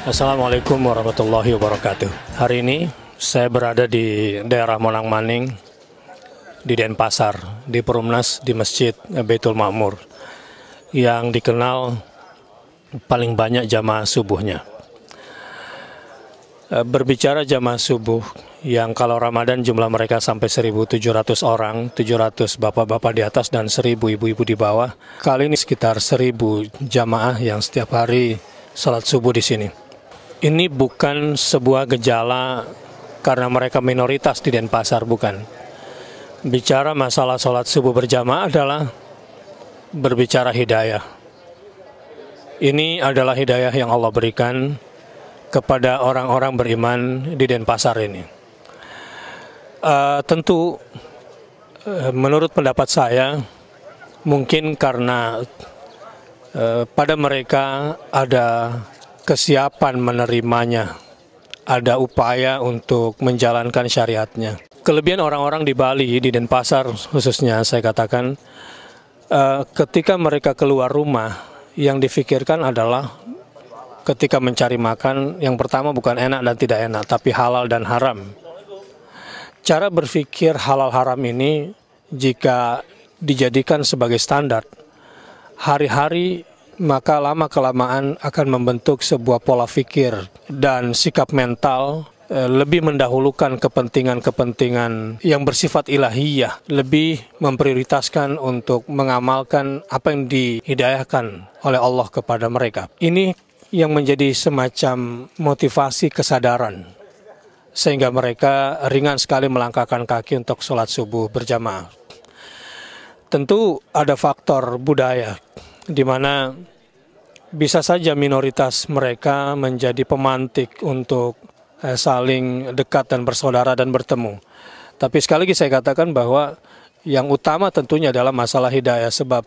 Assalamualaikum warahmatullahi wabarakatuh. Hari ini saya berada di daerah Monang Maning, di Denpasar, di Perumnas, di Masjid Baitul Ma'mur, yang dikenal paling banyak jamaah subuhnya. Berbicara jamaah subuh, yang kalau Ramadan jumlah mereka sampai 1.700 orang, 700 bapak-bapak di atas dan 1.000 ibu-ibu di bawah. Kali ini sekitar 1.000 jamaah yang setiap hari salat subuh di sini. Ini bukan sebuah gejala karena mereka minoritas di Denpasar, bukan. Bicara masalah sholat subuh berjamaah adalah berbicara hidayah. Ini adalah hidayah yang Allah berikan kepada orang-orang beriman di Denpasar ini. Tentu menurut pendapat saya, mungkin karena pada mereka ada kesiapan menerimanya, ada upaya untuk menjalankan syariatnya. Kelebihan orang-orang di Bali, di Denpasar khususnya, saya katakan, ketika mereka keluar rumah, yang difikirkan adalah ketika mencari makan, yang pertama bukan enak dan tidak enak, tapi halal dan haram. Cara berpikir halal haram ini, jika dijadikan sebagai standar, hari-hari maka lama-kelamaan akan membentuk sebuah pola pikir dan sikap mental lebih mendahulukan kepentingan-kepentingan yang bersifat ilahiyah, lebih memprioritaskan untuk mengamalkan apa yang dihidayahkan oleh Allah kepada mereka. Ini yang menjadi semacam motivasi kesadaran, sehingga mereka ringan sekali melangkahkan kaki untuk sholat subuh berjamaah. Tentu ada faktor budaya, di mana bisa saja minoritas mereka menjadi pemantik untuk saling dekat dan bersaudara dan bertemu. Tapi sekali lagi saya katakan bahwa yang utama tentunya adalah masalah hidayah, sebab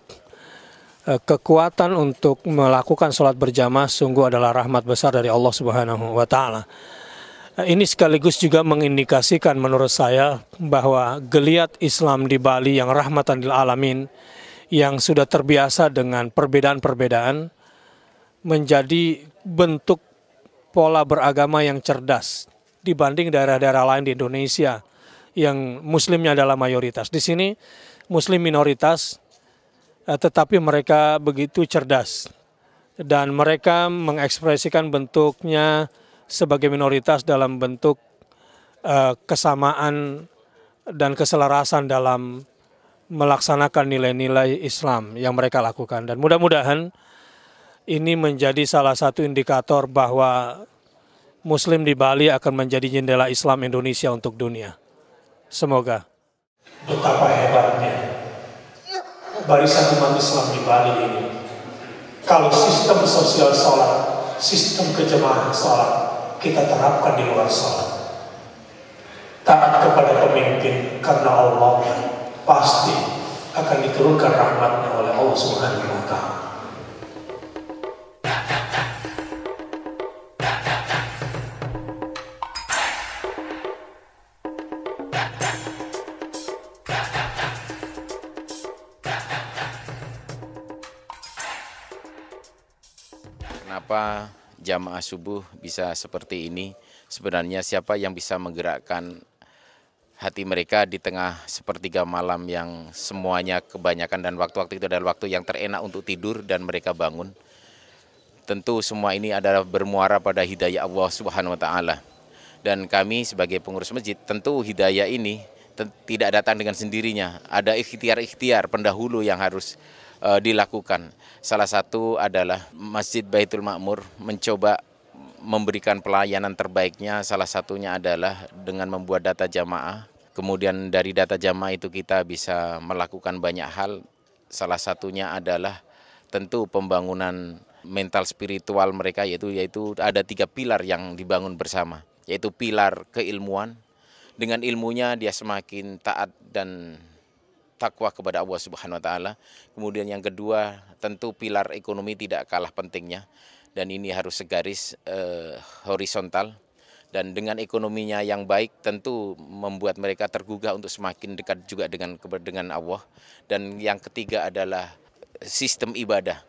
kekuatan untuk melakukan sholat berjamaah sungguh adalah rahmat besar dari Allah Subhanahu wa Ta'ala. Ini sekaligus juga mengindikasikan menurut saya bahwa geliat Islam di Bali yang rahmatan lil alamin, yang sudah terbiasa dengan perbedaan-perbedaan, menjadi bentuk pola beragama yang cerdas dibanding daerah-daerah lain di Indonesia yang muslimnya adalah mayoritas. Di sini muslim minoritas, tetapi mereka begitu cerdas dan mereka mengekspresikan bentuknya sebagai minoritas dalam bentuk kesamaan dan keselarasan dalam melaksanakan nilai-nilai Islam yang mereka lakukan. Dan mudah-mudahan ini menjadi salah satu indikator bahwa Muslim di Bali akan menjadi jendela Islam Indonesia untuk dunia. Semoga. Betapa hebatnya barisan umat Islam di Bali ini. Kalau sistem sosial sholat, sistem kejamaah sholat, kita terapkan di luar sholat. Taat kepada pemimpin karena Allah, pasti akan diturunkan rahmatnya oleh Allah Subhanahu wa Ta'ala. Kenapa jamaah subuh bisa seperti ini? Sebenarnya siapa yang bisa menggerakkan hati mereka di tengah sepertiga malam yang semuanya kebanyakan dan waktu-waktu itu adalah waktu yang terenak untuk tidur dan mereka bangun. Tentu semua ini adalah bermuara pada hidayah Allah Subhanahu wa Ta'ala. Dan kami sebagai pengurus masjid, tentu hidayah ini tidak datang dengan sendirinya. Ada ikhtiar-ikhtiar pendahulu yang harus dilakukan. Salah satu adalah Masjid Baitul Ma'mur mencoba memberikan pelayanan terbaiknya. Salah satunya adalah dengan membuat data jamaah. Kemudian dari data jamaah itu kita bisa melakukan banyak hal. Salah satunya adalah tentu pembangunan mental spiritual mereka, yaitu ada 3 pilar yang dibangun bersama, yaitu pilar keilmuan. Dengan ilmunya dia semakin taat dan takwa kepada Allah Subhanahu wa Ta'ala. Kemudian yang kedua, tentu pilar ekonomi tidak kalah pentingnya, dan ini harus segaris horizontal. Dan dengan ekonominya yang baik tentu membuat mereka tergugah untuk semakin dekat juga dengan Allah. Dan yang ketiga adalah sistem ibadah.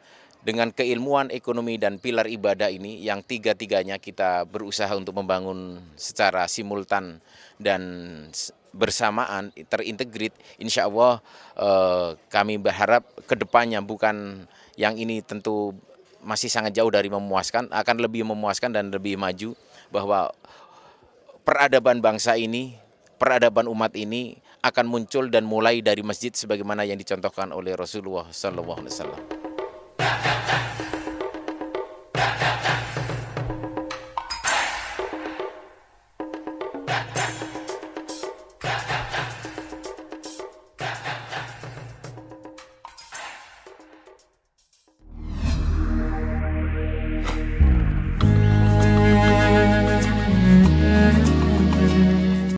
dengan keilmuan, ekonomi, dan pilar ibadah ini yang tiga-tiganya kita berusaha untuk membangun secara simultan dan bersamaan terintegrit, insya Allah kami berharap kedepannya bukan yang ini tentu masih sangat jauh dari memuaskan, akan lebih memuaskan dan lebih maju bahwa peradaban bangsa ini, peradaban umat ini akan muncul dan mulai dari masjid sebagaimana yang dicontohkan oleh Rasulullah SAW.